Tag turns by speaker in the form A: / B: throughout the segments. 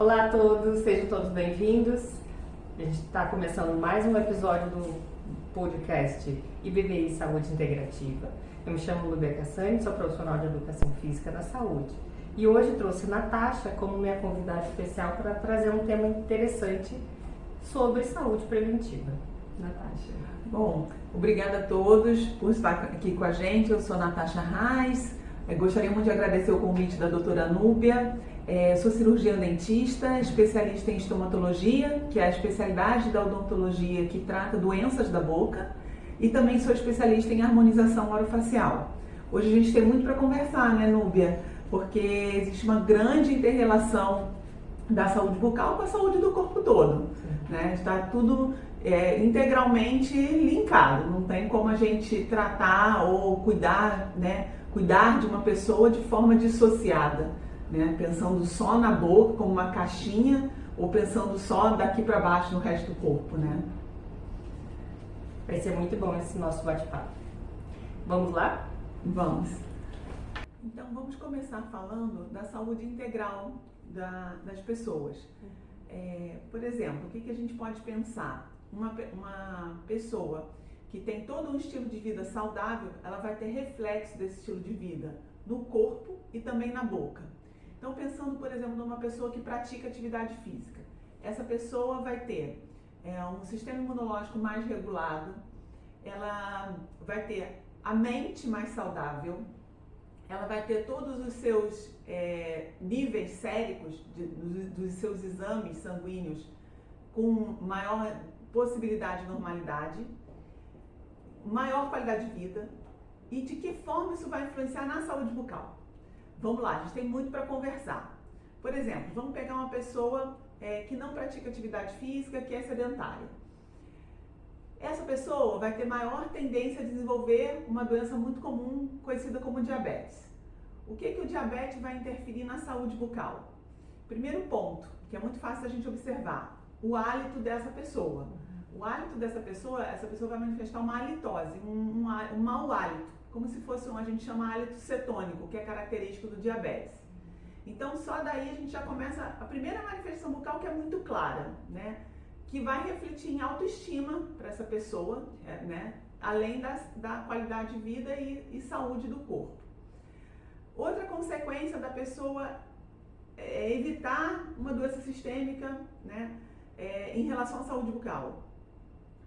A: Olá a todos, sejam todos bem-vindos. A gente está começando mais um episódio do podcast IBBI Saúde Integrativa. Eu me chamo Lúbia Cassani, sou profissional de Educação Física da Saúde. E hoje trouxe Natasha como minha convidada especial para trazer um tema interessante sobre saúde preventiva. Natasha.
B: Bom, obrigada a todos por estar aqui com a gente. Eu sou Natasha Reis. Gostaria muito de agradecer o convite da doutora Núbia. Sou cirurgiã dentista, especialista em estomatologia, que é a especialidade da odontologia que trata doenças da boca, e também sou especialista em harmonização orofacial. Hoje a gente tem muito para conversar, né, Núbia? Porque existe uma grande inter-relação da saúde bucal com a saúde do corpo todo, né? Está tudo integralmente linkado, não tem como a gente tratar ou cuidar, né? Cuidar de uma pessoa de forma dissociada, né? Pensando só na boca como uma caixinha ou pensando só daqui para baixo no resto do corpo, né?
A: Vai ser muito bom esse nosso bate-papo. Vamos lá?
B: Vamos. Então vamos começar falando da saúde integral das pessoas. Por exemplo, o que a gente pode pensar? Uma pessoa que tem todo um estilo de vida saudável, ela vai ter reflexo desse estilo de vida no corpo e também na boca. Então, pensando, por exemplo, numa pessoa que pratica atividade física, essa pessoa vai ter um sistema imunológico mais regulado, ela vai ter a mente mais saudável, ela vai ter todos os seus níveis séricos dos seus exames sanguíneos com maior possibilidade de normalidade, maior qualidade de vida. E de que forma isso vai influenciar na saúde bucal? Vamos lá, a gente tem muito para conversar. Por exemplo, vamos pegar uma pessoa que não pratica atividade física, que é sedentária. Essa pessoa vai ter maior tendência a desenvolver uma doença muito comum, conhecida como diabetes. O que o diabetes vai interferir na saúde bucal? Primeiro ponto, que é muito fácil a gente observar, o hálito dessa pessoa. O hálito dessa pessoa, essa pessoa vai manifestar uma halitose, um mau hálito, como se fosse a gente chama hálito cetônico, que é característico do diabetes. Então, só daí a gente já começa a primeira manifestação bucal, que é muito clara, né? Que vai refletir em autoestima para essa pessoa, né? Além da qualidade de vida e saúde do corpo. Outra consequência da pessoa é evitar uma doença sistêmica, né? Em relação à saúde bucal.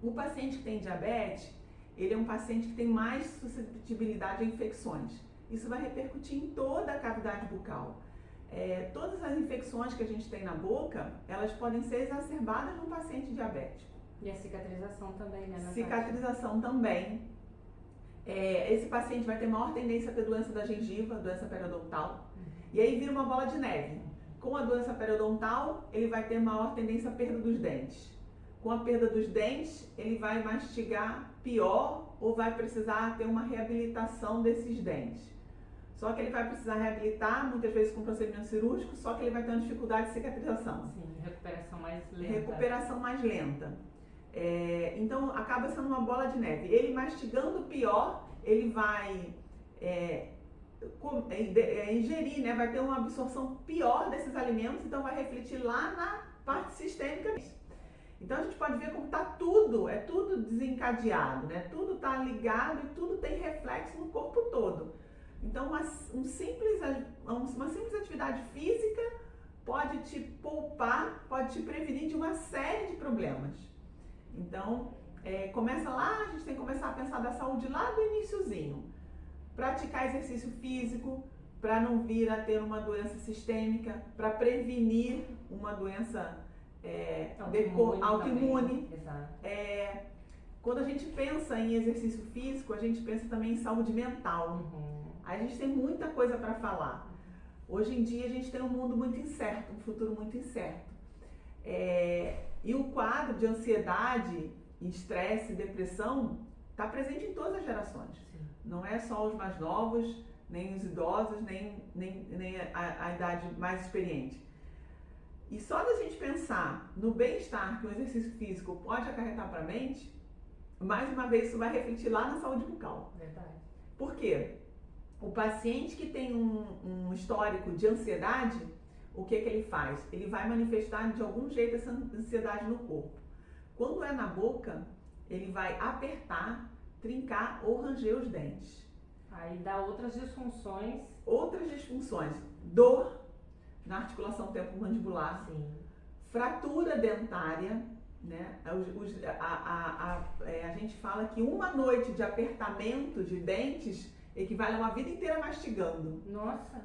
B: O paciente que tem diabetes, ele é um paciente que tem mais suscetibilidade a infecções. Isso vai repercutir em toda a cavidade bucal. Todas as infecções que a gente tem na boca, elas podem ser exacerbadas num paciente diabético.
A: E a cicatrização também, né, Natasha?
B: Cicatrização também. Esse paciente vai ter maior tendência a ter doença da gengiva, doença periodontal. E aí vira uma bola de neve. Com a doença periodontal, ele vai ter maior tendência à perda dos dentes. Com a perda dos dentes, ele vai mastigar pior ou vai precisar ter uma reabilitação desses dentes. Só que ele vai precisar reabilitar, muitas vezes com procedimento cirúrgico, só que ele vai ter uma dificuldade de cicatrização.
A: Sim, recuperação mais lenta.
B: Recuperação mais lenta. Então, acaba sendo uma bola de neve. Ele mastigando pior, ele vai ingerir, né? Vai ter uma absorção pior desses alimentos, então vai refletir lá na parte sistêmica. Então a gente pode ver como está tudo, tudo desencadeado, né? Tudo está ligado e tudo tem reflexo no corpo todo. Então uma simples atividade física pode te poupar, pode te prevenir de uma série de problemas. Então começa lá, a gente tem que começar a pensar da saúde lá do iniciozinho. Praticar exercício físico para não vir a ter uma doença sistêmica, para prevenir uma doença autoimune. Quando a gente pensa em exercício físico, a gente pensa também em saúde mental. A gente tem muita coisa para falar. Hoje em dia a gente tem um mundo muito incerto, um futuro muito incerto. E o quadro de ansiedade, estresse, depressão está presente em todas as gerações. Sim. Não é só os mais novos, nem os idosos, nem a idade mais experiente. E só da gente pensar no bem-estar que o exercício físico pode acarretar para a mente, mais uma vez isso vai refletir lá na saúde bucal.
A: Verdade.
B: Por quê? O paciente que tem um histórico de ansiedade o que ele faz? Ele vai manifestar de algum jeito essa ansiedade no corpo. Quando é na boca, ele vai apertar, trincar ou ranger os dentes.
A: Aí dá outras disfunções.
B: Outras disfunções, dor na articulação temporomandibular,
A: Sim.
B: fratura dentária, né? A gente fala que uma noite de apertamento de dentes equivale a uma vida inteira mastigando.
A: Nossa!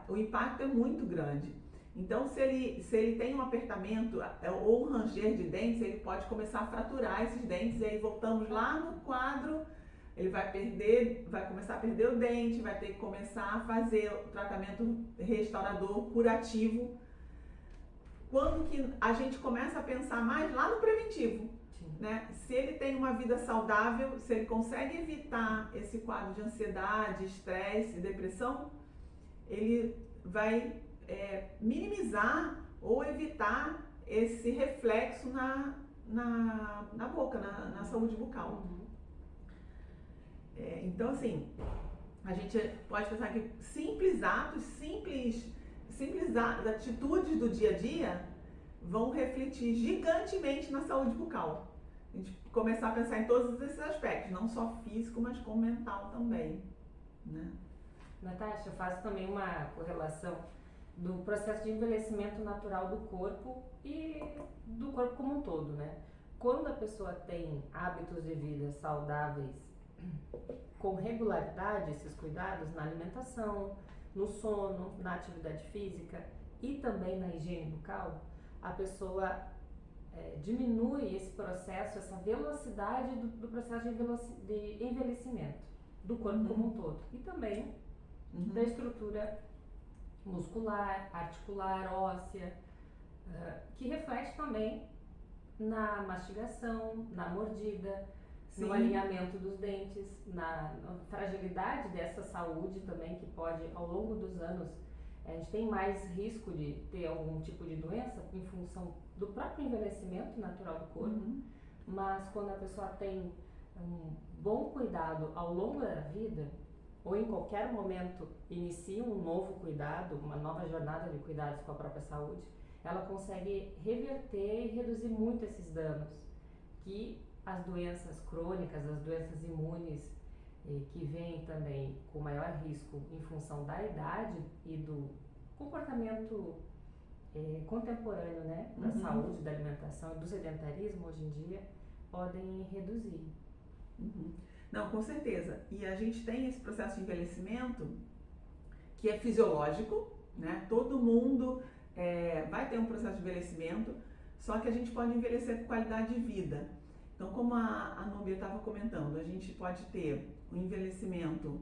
B: O impacto é muito grande. Então, se ele tem um apertamento ou um ranger de dentes, ele pode começar a fraturar esses dentes, e aí voltamos lá no quadro, ele vai começar a perder o dente, vai ter que começar a fazer o tratamento restaurador, curativo. Quando que a gente começa a pensar mais lá no preventivo, né? Se ele tem uma vida saudável, se ele consegue evitar esse quadro de ansiedade, estresse, depressão, ele vai minimizar ou evitar esse reflexo na boca, na saúde bucal. Então, assim, a gente pode pensar que simples atos, simples atitudes do dia a dia vão refletir gigantemente na saúde bucal. A gente começar a pensar em todos esses aspectos, não só físico, mas como mental também, né?
A: Natasha, eu faço também uma correlação do processo de envelhecimento natural do corpo e do corpo como um todo, né? Quando a pessoa tem hábitos de vida saudáveis, com regularidade, esses cuidados na alimentação, no sono, na atividade física e também na higiene bucal, a pessoa diminui esse processo, essa velocidade do processo de envelhecimento do corpo como um todo e também da estrutura muscular, articular, óssea, que reflete também na mastigação, na mordida, no alinhamento dos dentes, na fragilidade dessa saúde também, que pode, ao longo dos anos, a gente tem mais risco de ter algum tipo de doença em função do próprio envelhecimento natural do corpo, mas quando a pessoa tem um bom cuidado ao longo da vida, ou em qualquer momento inicia um novo cuidado, uma nova jornada de cuidados com a própria saúde, ela consegue reverter e reduzir muito esses danos que as doenças crônicas, as doenças imunes, que vêm também com maior risco em função da idade e do comportamento contemporâneo, né, da saúde, da alimentação e do sedentarismo hoje em dia, podem reduzir.
B: Não, com certeza. E a gente tem esse processo de envelhecimento que é fisiológico, né? Todo mundo vai ter um processo de envelhecimento, só que a gente pode envelhecer com qualidade de vida. Então, como a Núbia estava comentando, a gente pode ter um envelhecimento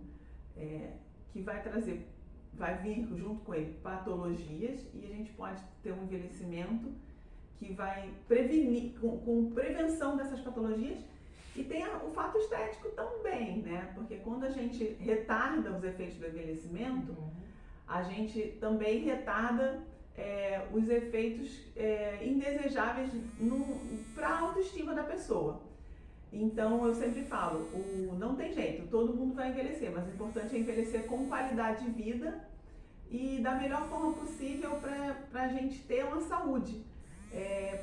B: que vai vir junto com ele patologias, e a gente pode ter um envelhecimento que vai prevenir, com prevenção dessas patologias. E tem o fato estético também, né? Porque quando a gente retarda os efeitos do envelhecimento, a gente também retarda os efeitos indesejáveis para a autoestima da pessoa. Então, eu sempre falo, não tem jeito, todo mundo vai envelhecer, mas o importante é envelhecer com qualidade de vida e da melhor forma possível para a gente ter uma saúde.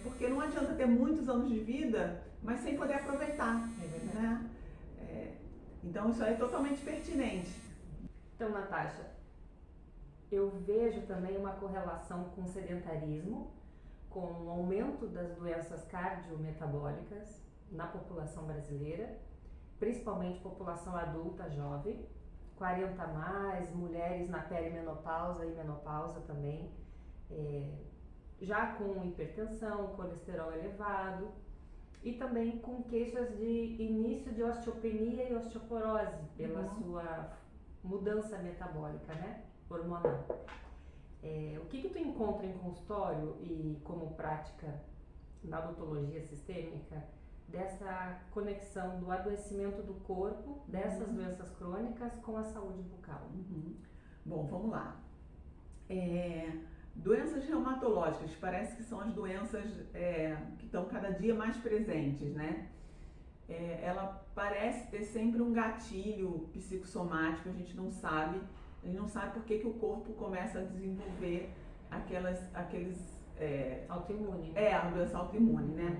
B: Porque não adianta ter muitos anos de vida, mas sem poder aproveitar, né? Então, isso aí é totalmente pertinente.
A: Então, Natasha, eu vejo também uma correlação com o sedentarismo, com o aumento das doenças cardiometabólicas na população brasileira, principalmente população adulta jovem, 40 a mais, mulheres na perimenopausa e menopausa também, já com hipertensão, colesterol elevado e também com queixas de início de osteopenia e osteoporose pela sua mudança metabólica, né? Hormonal. O que tu encontra em consultório e como prática na odontologia sistêmica dessa conexão do adoecimento do corpo, dessas doenças crônicas com a saúde bucal?
B: Bom, vamos lá. Doenças reumatológicas, parece que são as doenças que estão cada dia mais presentes, né? Ela parece ter sempre um gatilho psicossomático, a gente não sabe por que o corpo começa a desenvolver aqueles...
A: autoimune.
B: A doença autoimune, né?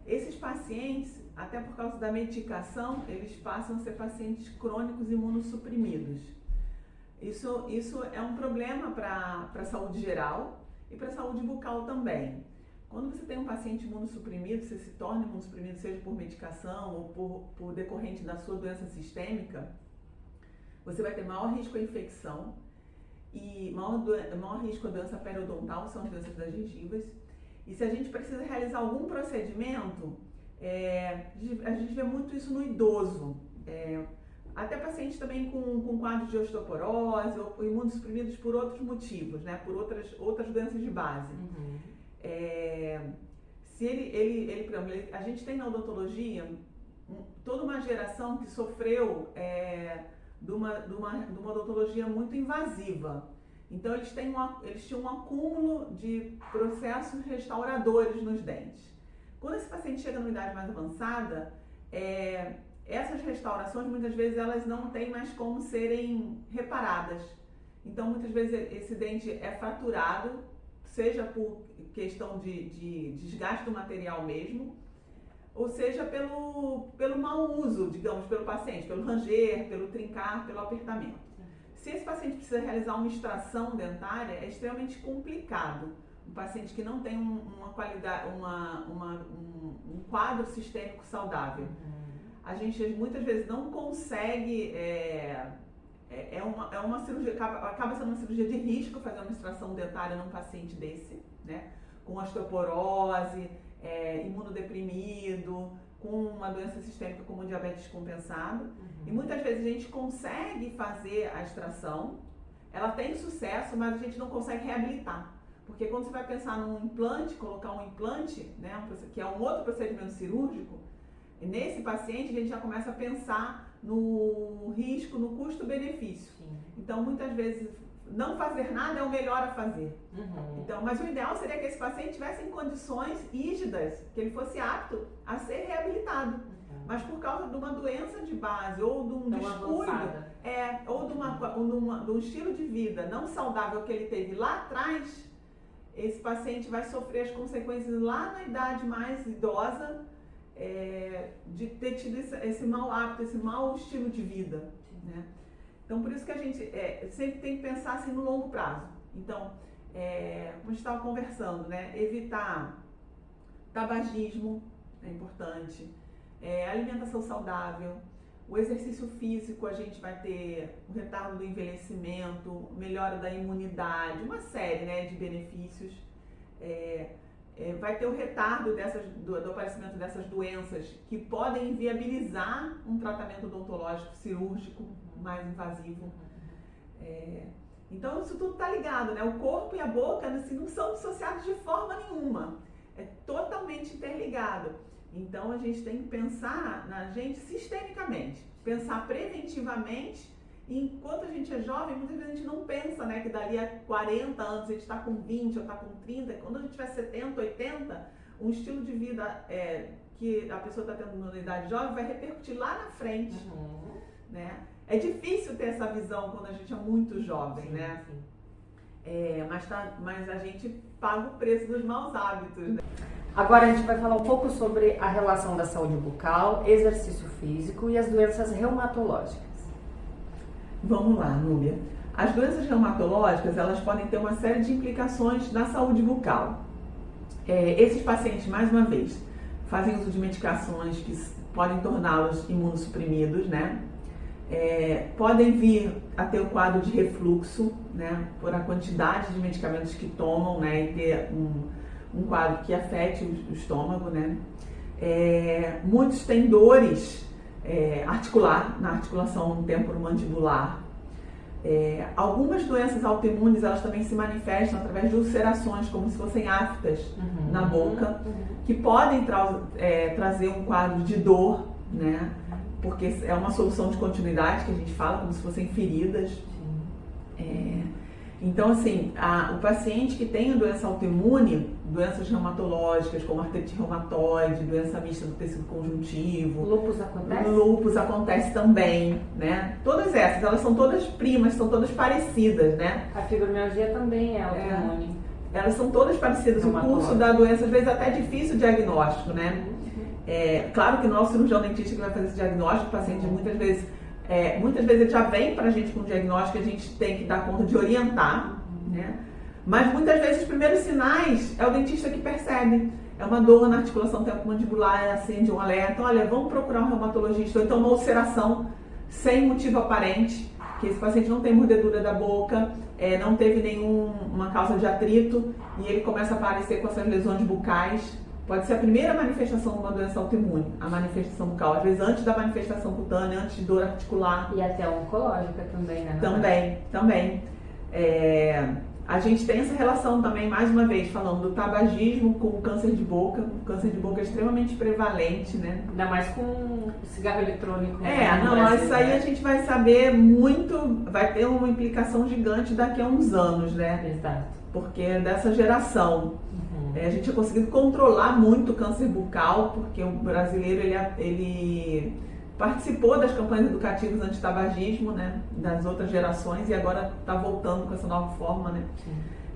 B: Esses pacientes, até por causa da medicação, eles passam a ser pacientes crônicos imunossuprimidos. Isso é um problema para a saúde geral e para a saúde bucal também. Quando você tem um paciente imunossuprimido, você se torna imunossuprimido, seja por medicação ou por decorrente da sua doença sistêmica, você vai ter maior risco à infecção e maior risco à doença periodontal, são as doenças das gengivas. E se a gente precisa realizar algum procedimento, a gente vê muito isso no idoso. Até pacientes também com quadros de osteoporose ou imunossuprimidos por outros motivos, né? Por outras doenças de base. Se por exemplo, a gente tem na odontologia toda uma geração que sofreu de uma odontologia muito invasiva. Então eles tinham um acúmulo de processos restauradores nos dentes. Quando esse paciente chega numa idade mais avançada, essas restaurações muitas vezes elas não têm mais como serem reparadas. Então muitas vezes esse dente é fraturado, seja por questão de desgaste do material mesmo, ou seja pelo mau uso, digamos, pelo paciente, pelo ranger, pelo trincar, pelo apertamento. Se esse paciente precisa realizar uma extração dentária, é extremamente complicado. Um paciente que não tem uma qualidade, um quadro sistêmico saudável. A gente muitas vezes não consegue, uma cirurgia, acaba sendo uma cirurgia de risco fazer uma extração dentária num paciente desse, né? Com osteoporose, imunodeprimido, com uma doença sistêmica como diabetes compensado. E muitas vezes a gente consegue fazer a extração, ela tem sucesso, mas a gente não consegue reabilitar. Porque quando você vai pensar num implante, colocar um implante, né, que é um outro procedimento cirúrgico, nesse paciente a gente já começa a pensar no risco, no custo-benefício. Então muitas vezes não fazer nada é o melhor a fazer. Então, mas o ideal seria que esse paciente tivesse em condições rígidas, que ele fosse apto a ser reabilitado. Mas por causa de uma doença de base ou de um descuido, ou de um estilo de vida não saudável que ele teve lá atrás, esse paciente vai sofrer as consequências lá na idade mais idosa de ter tido esse mau hábito, esse mau estilo de vida, né? Então, por isso que a gente sempre tem que pensar assim no longo prazo. Então, como a gente estava conversando, né? Evitar tabagismo é importante, alimentação saudável, o exercício físico, a gente vai ter o retardo do envelhecimento, melhora da imunidade, uma série, né, de benefícios. Vai ter o retardo do aparecimento dessas doenças que podem inviabilizar um tratamento odontológico cirúrgico mais invasivo. Então isso tudo está ligado, né? O corpo e a boca assim, não são dissociados de forma nenhuma, é totalmente interligado. Então a gente tem que pensar na gente sistemicamente, pensar preventivamente. E enquanto a gente é jovem, muitas vezes a gente não pensa, né, que dali a 40 anos a gente está com 20 ou está com 30, quando a gente tiver 70, 80, um estilo de vida que a pessoa está tendo na idade jovem vai repercutir lá na frente, né? É difícil ter essa visão quando a gente é muito jovem, né? Mas a gente paga o preço dos maus hábitos, né?
A: Agora a gente vai falar um pouco sobre a relação da saúde bucal, exercício físico e as doenças reumatológicas.
B: Vamos lá, Núbia. As doenças reumatológicas, elas podem ter uma série de implicações na saúde bucal. Esses pacientes, mais uma vez, fazem uso de medicações que podem torná-los imunossuprimidos, né? Podem vir a ter o quadro de refluxo, né? Por a quantidade de medicamentos que tomam, né? E ter um quadro que afete o estômago, né? Muitos têm dores na articulação temporomandibular. Algumas doenças autoimunes, elas também se manifestam através de ulcerações, como se fossem aftas na boca, que podem trazer um quadro de dor, né? Porque é uma solução de continuidade que a gente fala, como se fossem feridas. Então, assim, o paciente que tem doença autoimune, doenças reumatológicas como artrite reumatoide, doença mista do tecido conjuntivo...
A: Lúpus acontece?
B: Lúpus acontece também, né? Todas essas, elas são todas primas, são todas parecidas, né?
A: A fibromialgia também é autoimune.
B: Elas são todas parecidas, o curso da doença às vezes até é difícil o diagnóstico, né? Claro que o nosso cirurgião dentista que vai fazer esse diagnóstico, o paciente muitas vezes ele já vem pra gente com um diagnóstico, a gente tem que dar conta de orientar, né? Mas muitas vezes os primeiros sinais é o dentista que percebe. É uma dor na articulação temporomandibular, acende um alerta, olha, vamos procurar um reumatologista, ou então uma ulceração sem motivo aparente, que esse paciente não tem mordedura da boca, não teve nenhuma causa de atrito, e ele começa a aparecer com essas lesões bucais. Pode ser a primeira manifestação de uma doença autoimune, a manifestação bucal, às vezes antes da manifestação cutânea, antes de dor articular.
A: E até oncológica também, né?
B: Também. A gente tem essa relação também, mais uma vez, falando do tabagismo com o câncer de boca. O câncer de boca é extremamente prevalente, né?
A: Ainda mais com o cigarro eletrônico.
B: Isso aí a gente vai saber muito, vai ter uma implicação gigante daqui a uns anos, né?
A: Exato.
B: Porque é dessa geração. A gente tem conseguido controlar muito o câncer bucal, porque o brasileiro, ele participou das campanhas educativas anti-tabagismo, né, das outras gerações, e agora está voltando com essa nova forma, né?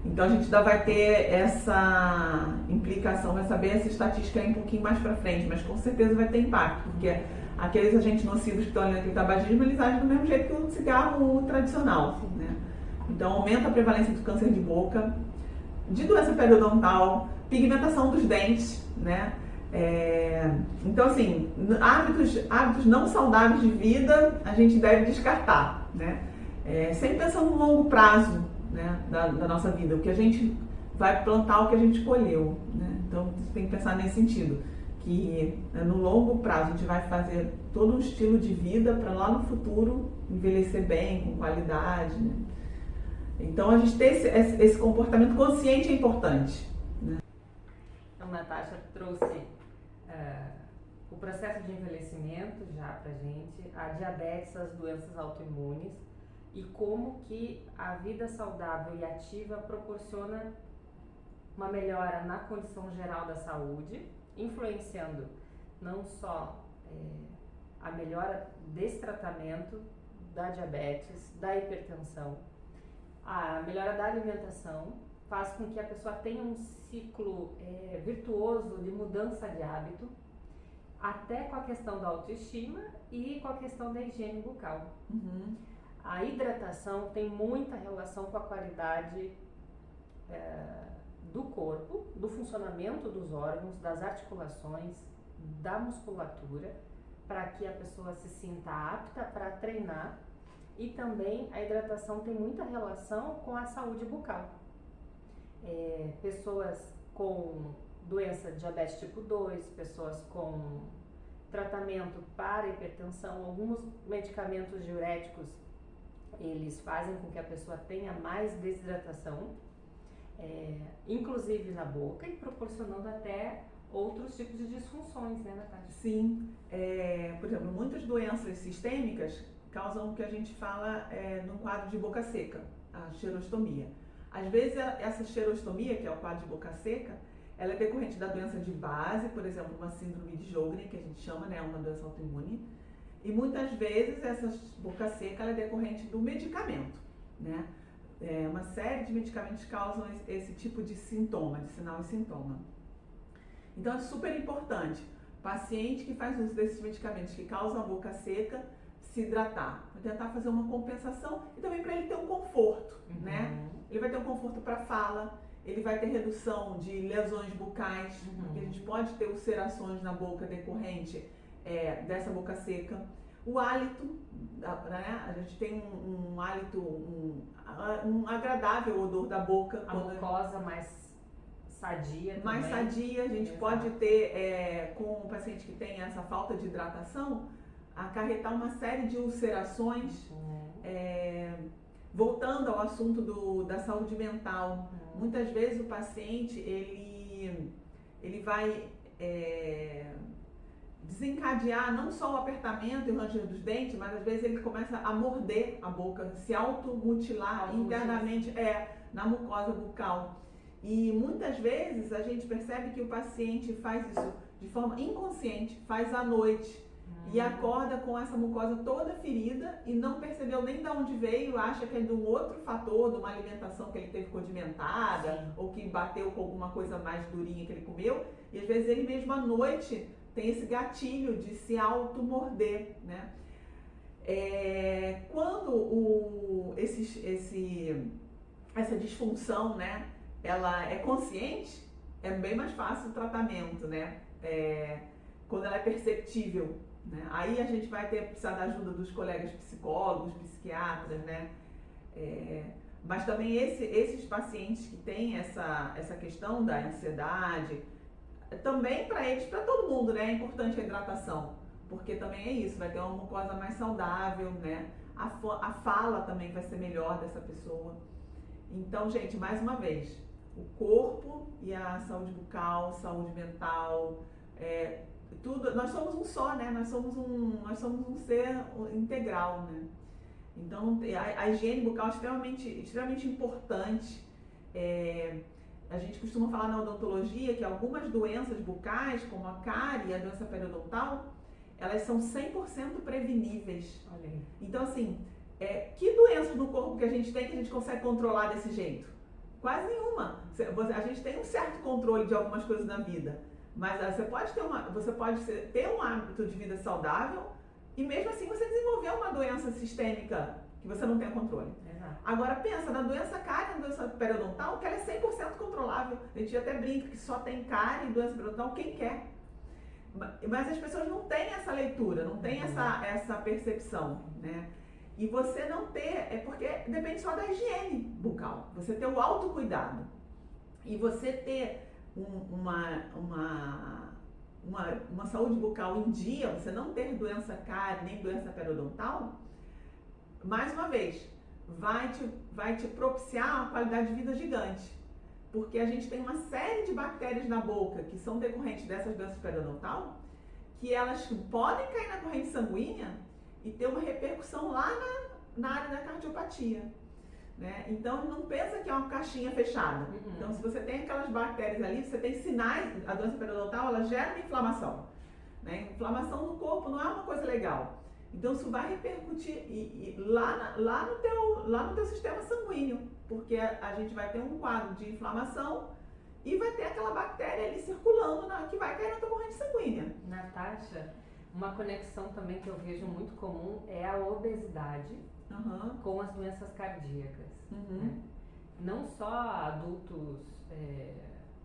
B: Então a gente ainda vai ter essa implicação, vai saber essa estatística aí um pouquinho mais para frente, mas com certeza vai ter impacto, porque aqueles agentes nocivos que estão ali naquele tabagismo, eles agem do mesmo jeito que o cigarro tradicional, né? Então aumenta a prevalência do câncer de boca, de doença periodontal, pigmentação dos dentes, né? Então, assim, hábitos não saudáveis de vida a gente deve descartar, né? Sempre pensando no longo prazo, né, da nossa vida, o que a gente vai plantar, o que a gente colheu, né? Então, você tem que pensar nesse sentido, que no longo prazo a gente vai fazer todo um estilo de vida para lá no futuro envelhecer bem, com qualidade, né? Então, a gente ter esse comportamento consciente é importante, né?
A: Então, Natasha trouxe o processo de envelhecimento já pra gente, a diabetes, as doenças autoimunes e como que a vida saudável e ativa proporciona uma melhora na condição geral da saúde, influenciando não só a melhora desse tratamento da diabetes, da hipertensão, a melhora da alimentação, faz com que a pessoa tenha um ciclo virtuoso de mudança de hábito, até com a questão da autoestima e com a questão da higiene bucal. A hidratação tem muita relação com a qualidade do corpo, do funcionamento dos órgãos, das articulações, da musculatura, para que a pessoa se sinta apta para treinar. E também a hidratação tem muita relação com a saúde bucal. Pessoas com doença de diabetes tipo 2, pessoas com tratamento para hipertensão, alguns medicamentos diuréticos, eles fazem com que a pessoa tenha mais desidratação, inclusive na boca, e proporcionando até outros tipos de disfunções, né, Natália?
B: Sim. Por exemplo, muitas doenças sistêmicas causam o que a gente fala no quadro de boca seca, a xerostomia. Às vezes essa xerostomia, que é o quadro de boca seca, ela é decorrente da doença de base, por exemplo, uma síndrome de Sjögren, que a gente chama, né, uma doença autoimune. E muitas vezes essa boca seca ela é decorrente do medicamento, né? Uma série de medicamentos causam esse tipo de sintoma, de sinal e sintoma. Então é super importante, paciente que faz uso desses medicamentos que causam a boca seca, se hidratar, para tentar fazer uma compensação e também para ele ter um conforto, né? Ele vai ter um conforto para fala, ele vai ter redução de lesões bucais, porque a gente pode ter ulcerações na boca decorrente dessa boca seca. O hálito, né? A gente tem um hálito, um agradável odor da boca.
A: A mucosa mais sadia também.
B: Mais sadia, a gente pode ter, com o paciente que tem essa falta de hidratação, acarretar uma série de ulcerações. Voltando ao assunto da saúde mental, muitas vezes o paciente ele vai desencadear não só o apertamento e o ranger dos dentes, mas às vezes ele começa a morder a boca, se automutilar internamente na mucosa bucal. E muitas vezes a gente percebe que o paciente faz isso de forma inconsciente, faz à noite e acorda com essa mucosa toda ferida e não percebeu nem de onde veio, acha que é de um outro fator, de uma alimentação que ele teve condimentada ou que bateu com alguma coisa mais durinha que ele comeu. E às vezes ele mesmo à noite tem esse gatilho de se auto-morder, né? Quando essa disfunção, né, ela é consciente, é bem mais fácil o tratamento, né? Quando ela é perceptível, né? Aí a gente vai precisar da ajuda dos colegas psicólogos, psiquiatras, né? Mas também esses pacientes que têm essa questão da ansiedade, também para eles, para todo mundo, né? É importante a hidratação, porque também é isso, vai ter uma mucosa mais saudável, né? A fala também vai ser melhor dessa pessoa. Então, gente, mais uma vez, o corpo e a saúde bucal, saúde mental, tudo, nós somos um só, né? Nós somos um ser integral, né? Então, a higiene bucal é extremamente importante. A gente costuma falar na odontologia que algumas doenças bucais, como a cárie e a doença periodontal, elas são 100% preveníveis.
A: Olha aí.
B: Então, assim, que doenças no corpo que a gente tem que a gente consegue controlar desse jeito? Quase nenhuma. A gente tem um certo controle de algumas coisas na vida, mas você pode ter um hábito de vida saudável e mesmo assim você desenvolver uma doença sistêmica que você não tem controle.
A: Exato.
B: Agora pensa na doença cárie, na doença periodontal, que ela é 100% controlável. A gente até brinca que só tem cárie e doença periodontal quem quer. Mas as pessoas não têm essa leitura, não têm essa percepção, né? E você não ter, porque depende só da higiene bucal, você ter o autocuidado e você ter uma saúde bucal em dia, você não ter doença cárie nem doença periodontal, mais uma vez, vai te propiciar uma qualidade de vida gigante, porque a gente tem uma série de bactérias na boca que são decorrentes dessas doenças periodontal, que elas podem cair na corrente sanguínea e ter uma repercussão lá na área da cardiopatia, né? Então não pensa que é uma caixinha fechada. Então se você tem aquelas bactérias ali, você tem sinais, a doença periodontal ela gera uma inflamação, né? Inflamação no corpo não é uma coisa legal. Então isso vai repercutir lá no teu sistema sanguíneo, porque a gente vai ter um quadro de inflamação e vai ter aquela bactéria ali circulando que vai cair na tua corrente sanguínea.
A: Natasha, uma conexão também que eu vejo muito comum é a obesidade com as doenças cardíacas. Né? Não só adultos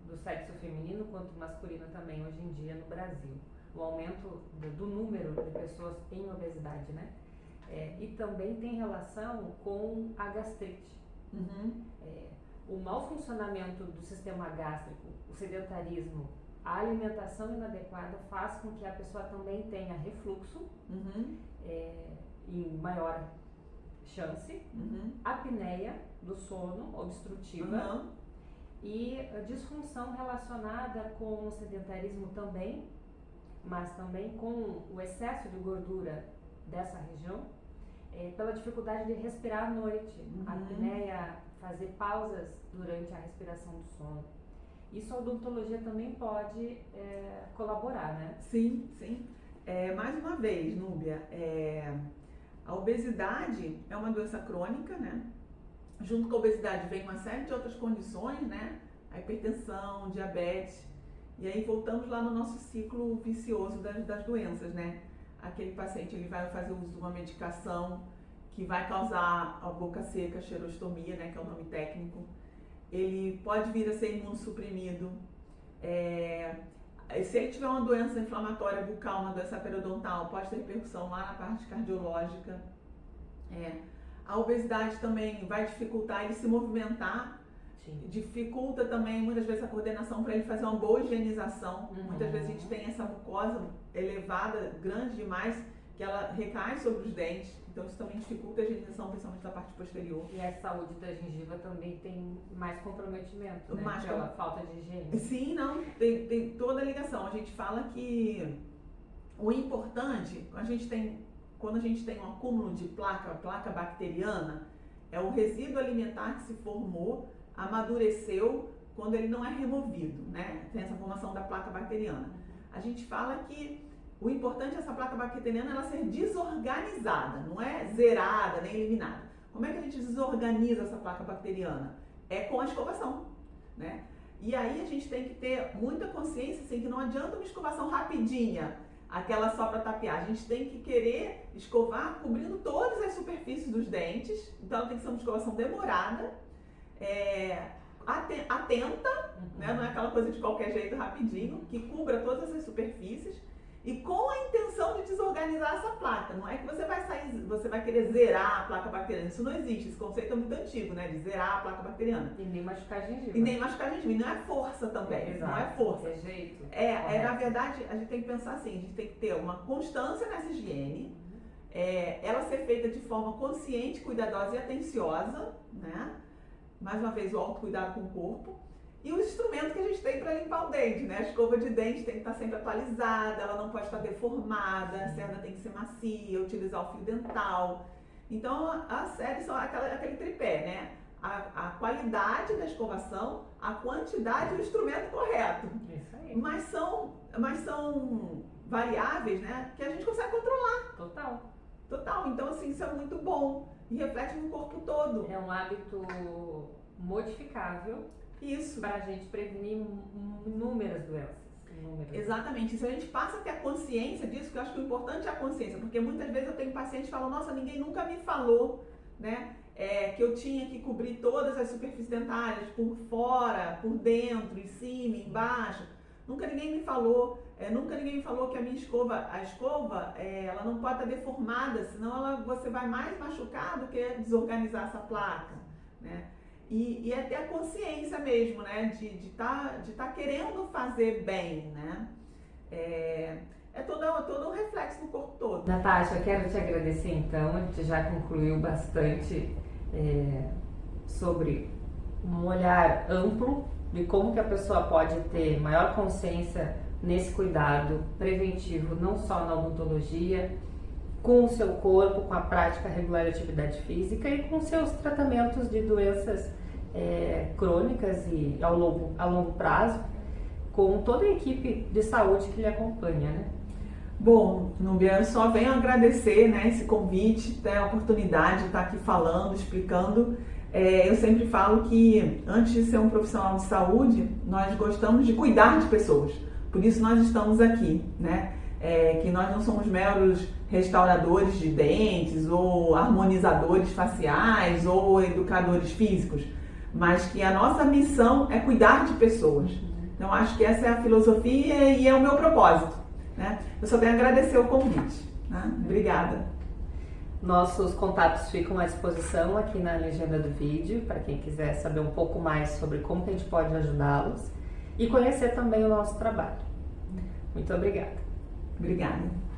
A: do sexo feminino quanto masculino também hoje em dia no Brasil. O aumento do número de pessoas em obesidade, né? E também tem relação com a gastrite. O mau funcionamento do sistema gástrico, o sedentarismo, a alimentação inadequada faz com que a pessoa também tenha refluxo em maior chance, apneia do sono obstrutiva e a disfunção relacionada com o sedentarismo também, mas também com o excesso de gordura dessa região, pela dificuldade de respirar à noite, a apneia, fazer pausas durante a respiração do sono. Isso a odontologia também pode colaborar, né?
B: Sim, sim. Mais uma vez, Núbia, a obesidade é uma doença crônica, né? Junto com a obesidade vem uma série de outras condições, né? A hipertensão, diabetes. E aí voltamos lá no nosso ciclo vicioso das doenças, né? Aquele paciente ele vai fazer uso de uma medicação que vai causar a boca seca, xerostomia, né? Que é o nome técnico. Ele pode vir a ser imunossuprimido. Se ele tiver uma doença inflamatória bucal, uma doença periodontal, pode ter repercussão lá na parte cardiológica. A obesidade também vai dificultar ele se movimentar. Sim. Dificulta também muitas vezes a coordenação para ele fazer uma boa higienização. Muitas vezes a gente tem essa mucosa elevada, grande demais, que ela recai sobre os dentes. Então isso também dificulta a higienização, principalmente da parte posterior.
A: E a saúde da gengiva também tem mais comprometimento, né? Pela falta de higiene.
B: Sim, não, tem toda a ligação. A gente fala que o importante, quando a gente tem um acúmulo de placa bacteriana, é o resíduo alimentar que se formou, amadureceu quando ele não é removido, né? Tem essa formação da placa bacteriana. A gente fala que o importante é essa placa bacteriana ela ser desorganizada, não é zerada nem eliminada. Como é que a gente desorganiza essa placa bacteriana? É com a escovação, né? E aí a gente tem que ter muita consciência assim, que não adianta uma escovação rapidinha, aquela só para tapear. A gente tem que querer escovar cobrindo todas as superfícies dos dentes. Então ela tem que ser uma escovação demorada, atenta, né? Não é aquela coisa de qualquer jeito rapidinho, que cubra todas as superfícies e com a intenção de desorganizar essa placa. Não é que você vai querer zerar a placa bacteriana. Isso não existe, esse conceito é muito antigo, né? De zerar a placa bacteriana.
A: E nem machucar a gengiva.
B: E nem machucar a gengiva. E não é força também, não é força.
A: É jeito.
B: Na verdade, a gente tem que pensar assim, a gente tem que ter uma constância nessa higiene, ela ser feita de forma consciente, cuidadosa e atenciosa, né? Mais uma vez, o autocuidado com o corpo. E os instrumentos que a gente tem para limpar o dente, né? A escova de dente tem que estar sempre atualizada, ela não pode estar deformada, a cerda tem que ser macia, utilizar o fio dental. Então, a série são aquele tripé, né? A qualidade da escovação, a quantidade e o instrumento correto.
A: Isso aí.
B: Mas são variáveis, né? Que a gente consegue controlar. Total. Então, assim, isso é muito bom e reflete no corpo todo.
A: É um hábito modificável.
B: Isso.
A: Para a gente prevenir inúmeras doenças.
B: Exatamente. Se a gente passa a ter a consciência disso, que eu acho que o importante é a consciência, porque muitas vezes eu tenho pacientes que falam, nossa, ninguém nunca me falou, né? Que eu tinha que cobrir todas as superfícies dentárias, por fora, por dentro, em cima, embaixo. Nunca ninguém me falou. Nunca ninguém me falou que a escova, ela não pode estar deformada, senão você vai mais machucar do que desorganizar essa placa, né? E é ter a consciência mesmo, né? De tá querendo fazer bem, né? Todo um reflexo no corpo todo.
A: Natasha, eu quero te agradecer então. A gente já concluiu bastante sobre um olhar amplo de como que a pessoa pode ter maior consciência nesse cuidado preventivo, não só na odontologia, com o seu corpo, com a prática regular de atividade física e com seus tratamentos de doenças crônicas e a longo prazo, com toda a equipe de saúde que lhe acompanha, né?
B: Bom, Núbia, eu só venho agradecer, né, esse convite, a oportunidade de estar aqui falando, explicando. Eu sempre falo que antes de ser um profissional de saúde, nós gostamos de cuidar de pessoas. Por isso nós estamos aqui, né? Que nós não somos meros restauradores de dentes ou harmonizadores faciais ou educadores físicos, mas que a nossa missão é cuidar de pessoas. Então acho que essa é a filosofia e é o meu propósito, né? Eu só tenho a agradecer o convite, né? Obrigada.
A: Nossos contatos ficam à disposição aqui na legenda do vídeo, para quem quiser saber um pouco mais sobre como que a gente pode ajudá-los e conhecer também o nosso trabalho. Muito obrigada.
B: Obrigada.